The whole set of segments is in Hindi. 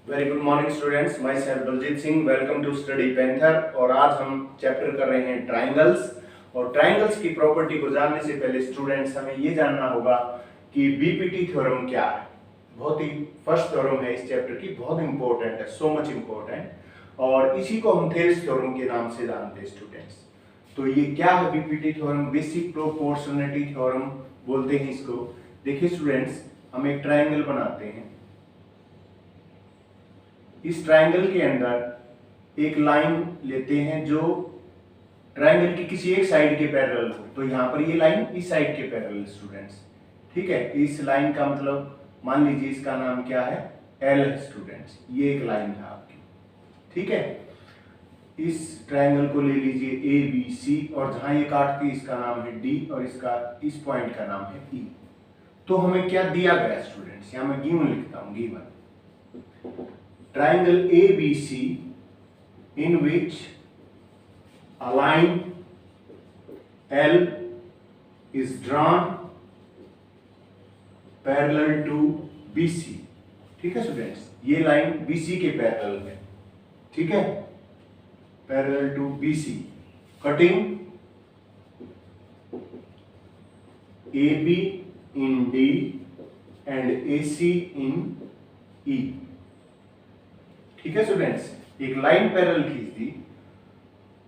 Very good morning students, myself Baljeet Singh. Welcome to study panther. और आज हम चैप्टर कर रहे हैं ट्राइंगल्स। और ट्राइंगल्स की प्रॉपर्टी को जानने से पहले स्टूडेंट्स हमें ये जानना होगा कि बीपीटी थ्योरम क्या है। बहुत ही फर्स्ट थ्योरम है इस चैप्टर की, बहुत इंपॉर्टेंट है, सो मच इंपॉर्टेंट, और इसी को हम थेल्स थ्योरम के नाम से जानते हैं स्टूडेंट्स। तो ये क्या है BPT theorem? Basic proportionality theorem बोलते हैं इसको। देखिए स्टूडेंट्स, हम एक ट्राइंगल बनाते हैं। इस ट्राइंगल के अंदर एक लाइन लेते हैं जो ट्राइंगल की किसी एक साइड के पैरेलल हो। तो यहाँ पर ये लाइन इस साइड के पैरेलल स्टूडेंट्स, ठीक है। इस लाइन का मतलब मान लीजिए इसका नाम क्या है, एल है स्टूडेंट्स। ये एक लाइन है आपकी, ठीक है। इस ट्राइंगल को ले लीजिए ए बी सी, और जहां ये काटती है इसका नाम है डी, और इसका इस पॉइंट का नाम है ई। तो हमें क्या दिया गया स्टूडेंट्स, यहाँ मैं गिवन लिखता हूँ, given triangle ABC in which a line L is drawn parallel to BC। ठीक है स्टूडेंट्स, ये लाइन BC के पैरेलल है, ठीक है, parallel to BC, cutting AB in D and AC in E। ठीक है स्टूडेंट्स, एक लाइन पैरेलल खींच दी।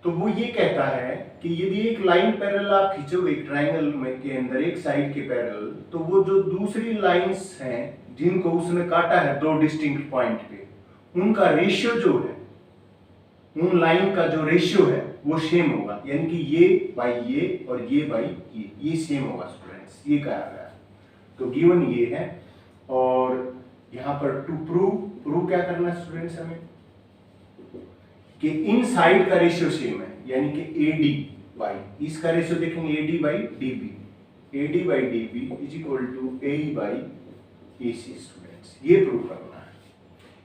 तो वो ये कहता है कि यदि एक लाइन पैरेलल आप खींचोगे एक ट्राइंगल में के अंदर एक साइड के पैरेलल, तो वो जो दूसरी लाइंस हैं जिनको उसने काटा है दो डिस्टिंक्ट पॉइंट पे, उनका रेशियो जो है, उन लाइन का जो रेशियो है वो सेम होगा। यानी कि ये बाई ये और ये बाई ये सेम होगा स्टूडेंट्स, ये कहा गया। तो गिवन ये है। और यहाँ पर टू प्रूव क्या करना है स्टूडेंट्स हमें, कि इन साइड का रेशियो सेम है। यानी कि ए डी बाई, इसका रेशियो देखेंगे A D by D B, A D by D B is equal to A by A C students. ये प्रूव करना है।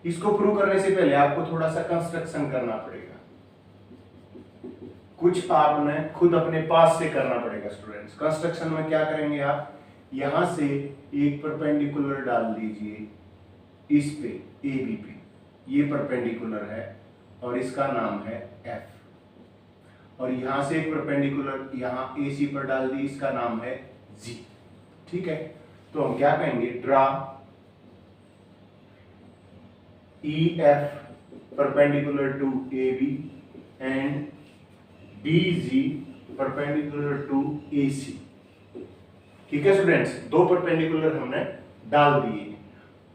इसको प्रूव करने से पहले आपको थोड़ा सा कंस्ट्रक्शन करना पड़ेगा, कुछ आपने खुद अपने पास से करना पड़ेगा स्टूडेंट्स। कंस्ट्रक्शन में क्या करेंगे आप, यहां से एक परपेंडिकुलर डाल दीजिए इस पे ए बी पे, ये परपेंडिकुलर है और इसका नाम है एफ। और यहां से एक परपेंडिकुलर यहां ए सी पर डाल दी, इसका नाम है जी, ठीक है। तो हम क्या कहेंगे, draw E F perpendicular to A B and D G perpendicular to A C. ठीक है स्टूडेंट्स, दो परपेंडिकुलर हमने डाल दिए।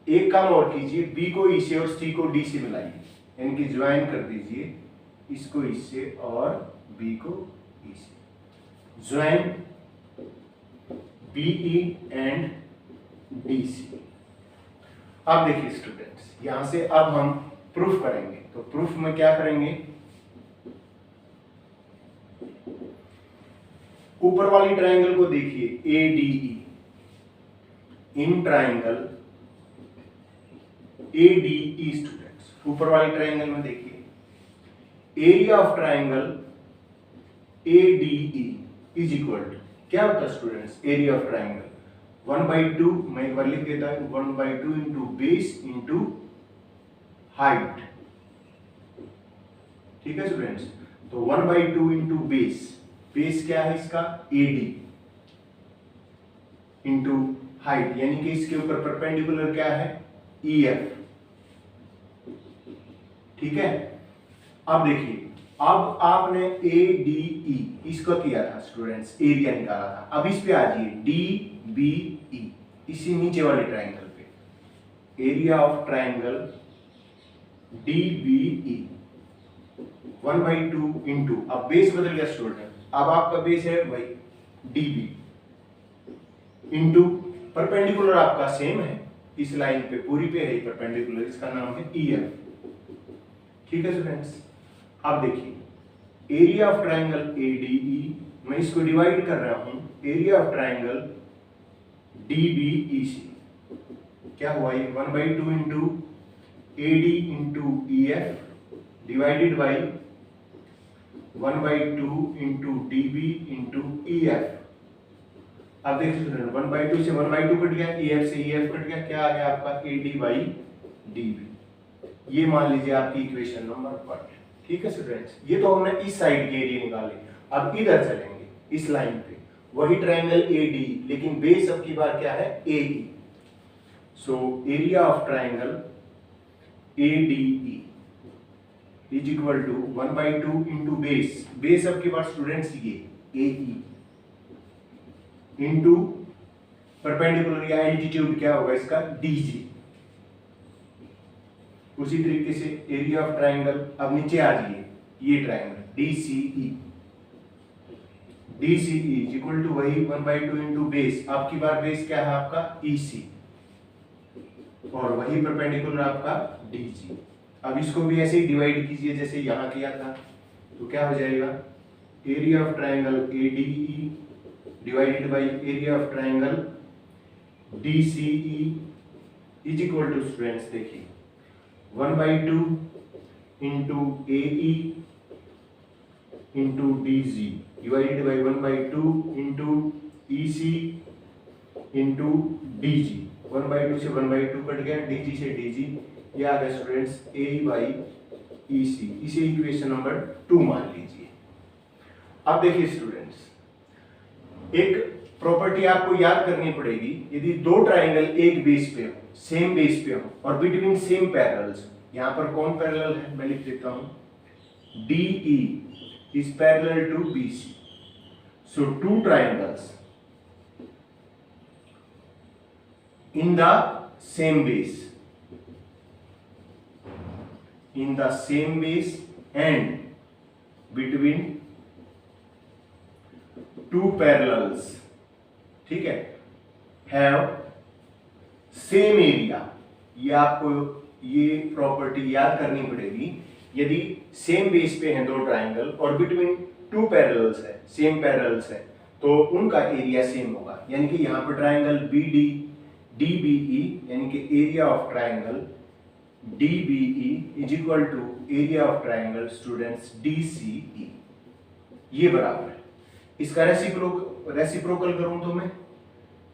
एक काम और कीजिए, बी को ई से और सी को डी से मिलाइए, यानी कि ज्वाइन कर दीजिए इसको इससे और बी को ई से, join B E and D C. अब देखिए स्टूडेंट्स, यहां से अब हम प्रूफ करेंगे। तो प्रूफ में क्या करेंगे, ऊपर वाली ट्राइंगल को देखिए A D E, in triangle ADE students, ऊपर वाली ट्राइंगल में देखिए area of triangle ADE is equal to क्या होता है स्टूडेंट्स, एरिया ऑफ ट्राइंगल 1/2, मैं एक बार लिख देता हूं, 1/2 इंटू बेस इंटू हाइट। ठीक है स्टूडेंट्स, तो 1/2 इंटू बेस, बेस क्या है इसका AD, इंटू हाइट, यानी कि इसके ऊपर परपेंडिकुलर क्या है EF। ठीक है। अब देखिए, अब आपने ADE इसको किया था स्टूडेंट्स, एरिया निकाला था। अब इस पे आ जाइए DBE, इसी नीचे वाले ट्राइंगल पे, area of triangle DBE 1/2 into, अब बेस बदल गया स्टूडेंट, अब आपका बेस है भाई DB इंटू परपेंडिकुलर आपका सेम है, इस लाइन पे पूरी पे है परपेंडिकुलर, इसका नाम है EF। ठीक है स्टूडेंट्स, अब देखिए एरिया ऑफ ट्राइंगल ADE, मैं इसको डिवाइड कर रहा हूं एरिया ऑफ ट्राइंगल DBE से, क्या हुआ ये 1/2 into AD into EF divided by 1/2 into DB into EF। अब देखिए स्टूडेंट, 1/2 से 1/2 कट गया, EF से EF कट गया, क्या आ गया आपका AD बाई DB। ये मान लीजिए आपकी इक्वेशन नंबर 1। ठीक है स्टूडेंट्स, ये तो हमने इस साइड के एरिया निकाले। अब इधर चलेंगे इस लाइन पे, वही ट्राइंगल AD, लेकिन बेस अब की बार क्या है AE। So area of triangle ADE is equal to 1/2 into base. Base अब की बार स्टूडेंट्स ये AE इंटू परपेंडिकुलर या एल्टीट्यूड क्या होगा इसका DG। उसी तरीके से एरिया ऑफ ट्राइंगल, अब नीचे आ जाइए, ये triangle DCE is equal to वही 1/2 इंटू बेस। आपकी बार बेस क्या है आपका EC और वही परपेंडिकुलर आपका DG। अब इसको भी ऐसे ही डिवाइड कीजिए जैसे यहां किया था, तो क्या हो जाएगा area of triangle ADE divided by area of triangle DCE is equal to students देखिए 1/2 into AE into DG divided by 1/2 into EC into DG। 1/2 से 1/2 कट गया, DG से DG, ये आ गया स्टूडेंट्स AE बाई EC। इसे इक्वेशन नंबर 2 मान लीजिए। अब देखिए स्टूडेंट्स, एक प्रॉपर्टी आपको याद करनी पड़ेगी। यदि दो ट्राइंगल एक बेस पे हो, सेम बेस पे हो और बिटवीन सेम पैरेलल्स, यहां पर कौन पैरेलल है मैं लिख देता हूं DE is parallel to BC. So two triangles in the same base, and between two parallels, ठीक है, have same area। ये आपको ये प्रॉपर्टी याद करनी पड़ेगी। यदि सेम बेस पे हैं दो ट्राइंगल और बिटवीन टू पैरेलल्स है, सेम पैरेलल्स है, तो उनका एरिया सेम होगा। यानी कि यहाँ पर ट्राइंगल BD DBE यानी कि area of triangle DBE is equal to area of triangle students DCE। ये बराबर है। इसका रेसिप्रोकल करूं तो मैं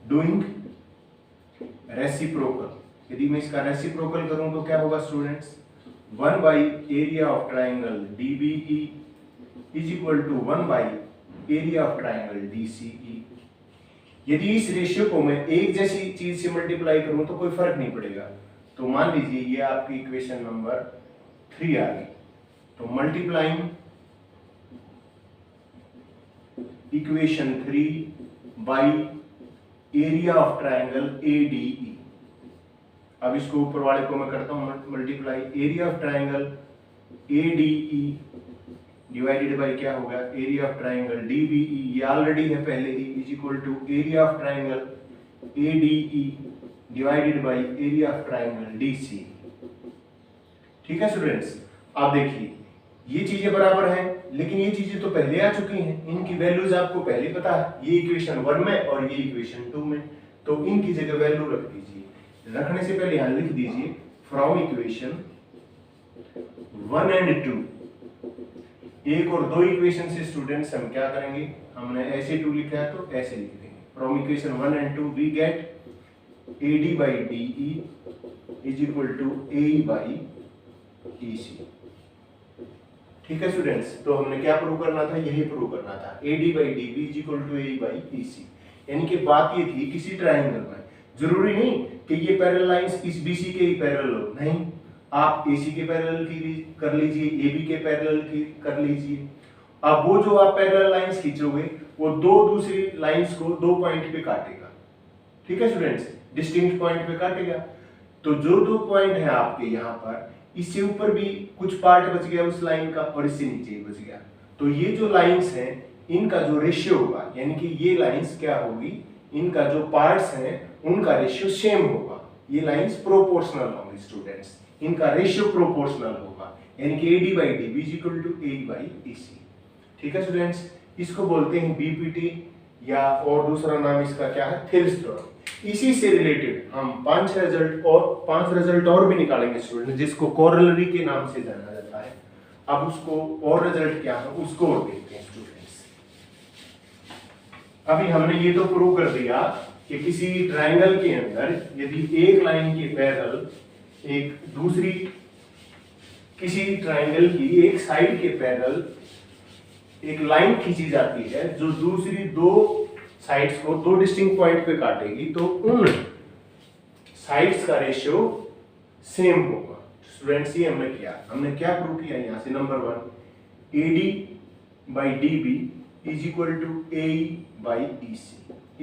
डूइंग रेसिप्रोकल, यदि मैं इसका रेसिप्रोकल करूं तो क्या होगा students 1 by area of triangle DBE is equal to 1 by area of triangle DCE। यदि इस रेशियो को मैं एक जैसी चीज से मल्टीप्लाई करूं तो कोई फर्क नहीं पड़ेगा। तो मान लीजिए ये आपकी इक्वेशन नंबर 3 आ गई। तो multiplying equation 3 by area of triangle ADE। अब इसको ऊपर वाले को मैं करता हूं multiply, area of triangle ADE divided by क्या होगा एरिया ऑफ ट्राइंगल DBE, ये ऑलरेडी है पहले ही, is equal to area of triangle ADE divided by area of triangle DC। ठीक है स्टूडेंट्स, आप देखिए ये चीजें बराबर हैं, लेकिन ये चीजें तो पहले आ चुकी हैं, इनकी वैल्यूज आपको पहले पता है, ये इक्वेशन 1 में और ये इक्वेशन 2 में, तो इनकी जगह वैल्यू रख दीजिए। रखने से पहले यहां लिख दीजिए फ्रॉम इक्वेशन 1 and 2। एक और दो इक्वेशन से स्टूडेंट्स हम क्या करेंगे, हमने ऐसे 2 लिखा है तो ऐसे लिख देंगे। From equation 1 and 2 we get AD by DE is equal to AE by EC। ठीक है स्टूडेंट्स, तो हमने क्या प्रूव करना था, यही प्रूव करना था AD by DB is equal to AE by EC। यानी कि बात ये थी किसी ट्राइंगल में जरूरी नहीं कि ये पैरेलल लाइंस इस BC के ही पैरेलल हो, नहीं, आप AC के पैरेलल की कर लीजिए, AB के पैरेलल की कर लीजिए। अब वो जो आप पैरेलल लाइंस खींचोगे वो दो दूसरी लाइंस को 2 पॉइंट पे काटेगा। ठीक है स्टूडेंट्स, डिस्टिंक्ट पॉइंट पे काटेगा। तो जो 2 पॉइंट है आपके यहाँ पर, इससे ऊपर भी कुछ पार्ट बच गया उस लाइन का और इससे नीचे बच गया। तो ये जो लाइंस हैं इनका जो रेशियो होगा, यानी कि ये लाइंस क्या होगी, इनका जो पार्ट्स हैं उनका रेशियो सेम होगा। ये लाइंस प्रोपोर्शनल होंगी स्टूडेंट्स, इनका रेशियो प्रोपोर्शनल होगा, यानी कि AD by DB is equal to AE by EC। ठीक है स्टूडेंट्स, इसको बोलते हैं BPT या और दूसरा नाम इसका क्या है, थिल्स थ्योरम। इसी से रिलेटेड हम 5 रिजल्ट और भी निकालेंगे स्टूडेंट, जिसको कोरोलरी के नाम से जाना जाता है। अब उसको और रिजल्ट क्या है उसको और देखते हैं स्टूडेंट्स। अभी हमने ये तो प्रूव कर दिया कि किसी ट्राइंगल के अंदर यदि एक लाइन के पैरेलल एक दूसरी किसी ट्राइंगल की एक साइड के पैरेलल एक लाइन खींची जाती है जो दूसरी दो साइड्स को दो डिस्टिंक्ट पॉइंट पे काटेगी, तो उन साइड्स का रेशियो सेम होगा। स्टूडेंट्स ये हमने क्या प्रूव किया यहाँ से, number 1 AD by DB is equal to AE by EC।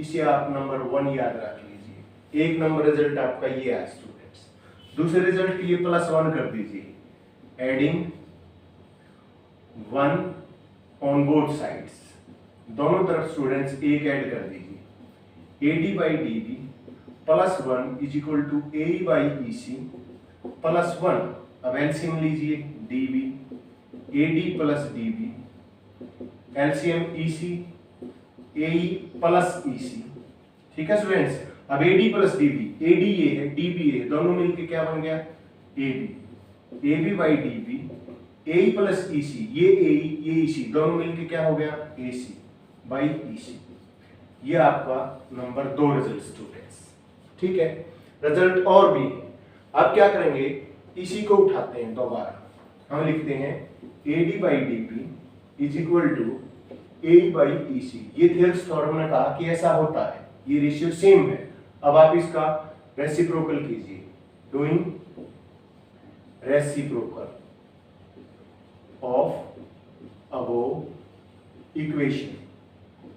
इसे आप नंबर 1 याद रख लीजिए। एक नंबर रिजल्ट आपका ये है स्टूडेंट्स। दूसरे रिजल्ट के लिए +1 कर दीजिए, एडिंग 1 ऑन बोथ साइड्स, दोनों तरफ स्टूडेंट्स 1 ऐड कर दीजिए। AD by DB +1 is equal to AE by EC +1। अब एलसीएम लीजिए, DB AD plus DB, LCM EC AE plus EC। ठीक है स्टूडेंट्स। अब AD प्लस DB, AD ये है DB ये है, दोनों मिलके क्या बन गया AB। AB by DB AE plus EC, ये AE ये EC, दोनों मिलके क्या हो गया AC बाई EC। ये आपका नंबर 2 रिजल्ट स्टूडेंट्स। ठीक है, रिजल्ट और भी है। अब क्या करेंगे, इसी को उठाते हैं दोबारा, हम लिखते हैं AD by DB is equal to AE by EC। ये थेल्स थ्योरम ने कहा कि ऐसा होता है, ये रेशियो सेम है। अब आप इसका रेसिप्रोकल कीजिए, doing reciprocal of above equation,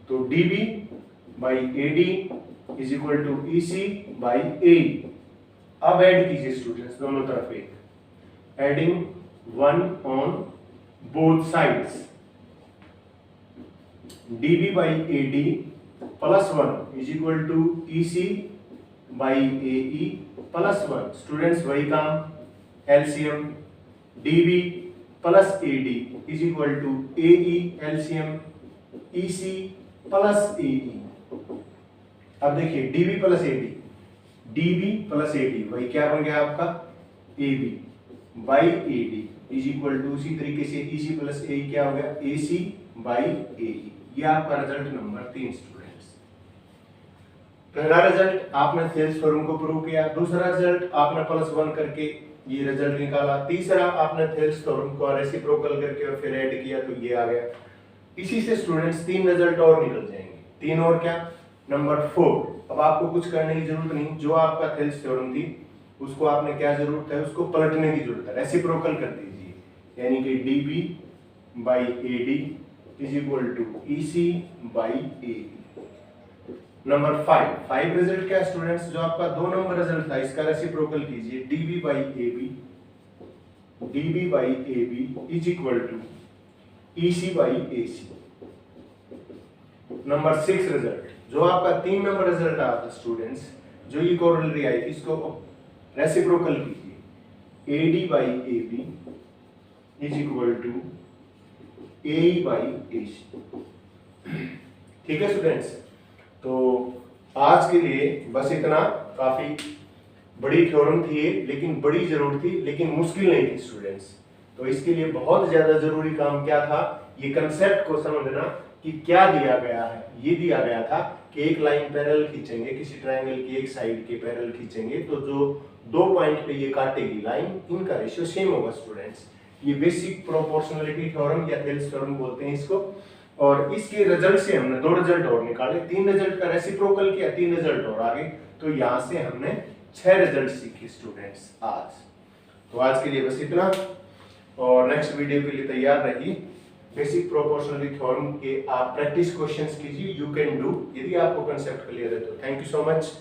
तो DB by AD is equal to EC by AE। अब ऐड कीजिए स्टूडेंट्स दोनों तरफ 1, adding 1 on both sides, DB by AD +1 is equal to EC by AE +1। Students वही काम, LCM DB plus AD is equal to AE LCM EC plus AE। अब देखिए DB प्लस AD वही क्या बन गया आपका AB by AD is equal to, उसी तरीके से EC प्लस AE क्या हो गया AC बाई AE। ये आपका रिजल्ट नंबर 3 स्टूडेंट्स। पहला रिजल्ट आपने थेल्स थ्योरम को प्रूव किया, दूसरा रिजल्ट आपने +1 करके ये रिजल्ट निकाला, तीसरा आपने थेल्स थ्योरम को रेसिप्रोकल करके और फिर ऐड किया तो ये आ गया। इसी से स्टूडेंट्स 3 रिजल्ट और निकल जाएंगे, 3 और क्या, नंबर 4। अब आपको कुछ करने की जरूरत नहीं, जो आपका थेल्स थ्योरम थी उसको आपने क्या जरूरत है, उसको पलटने की जरूरत है, रेसिप्रोकल कर दीजिए, यानी कि DB by AD is equal to EC by AE। Number 5 result क्या स्टूडेंट्स, जो आपका 2 नंबर रिजल्ट था इसका रेसिप्रोकल कीजिए, DB by AB is equal to EC by AC। Number 6 result, जो आपका 3 नंबर रिजल्ट आया था स्टूडेंट्स, जो ये कोरोलरी आई थी, इसको रेसिप्रोकल कीजिए, AD by AB is equal to AE by AC। ठीक है स्टूडेंट्स, तो आज के लिए बस इतना। काफी बड़ी थ्योरम थी ये, लेकिन बड़ी जरूर थी, लेकिन मुश्किल नहीं थी स्टूडेंट्स। तो इसके लिए बहुत ज्यादा जरूरी काम क्या था, ये कंसेप्ट को समझना कि क्या दिया गया है। ये दिया गया था कि एक लाइन पैरेलल खींचेंगे, किसी ट्रायंगल की एक साइड के पैरेलल खींचेंगे, तो जो 2 पॉइंट पे ये काटेगी लाइन, इनका रेशियो सेम होगा स्टूडेंट्स। ये बेसिक प्रोपोर्शनलिटी थ्योरम या थेल्स थ्योरम बोलते हैं इसको। और इसके रिजल्ट से हमने 2 रिजल्ट और निकाले, 3 रिजल्ट का रेसिप्रोकल किया, 3 रिजल्ट और आगे, तो यहाँ से हमने 6 रिजल्ट सीखे स्टूडेंट्स आज। तो आज के लिए बस इतना, और नेक्स्ट वीडियो के लिए तैयार रहिए। बेसिक प्रोपोर्शनलिटी थ्योरम के आप प्रैक्टिस क्वेश्चंस कीजिए, यू कैन डू, यदि आपको कंसेप्ट क्लियर है तो। Thank you so much.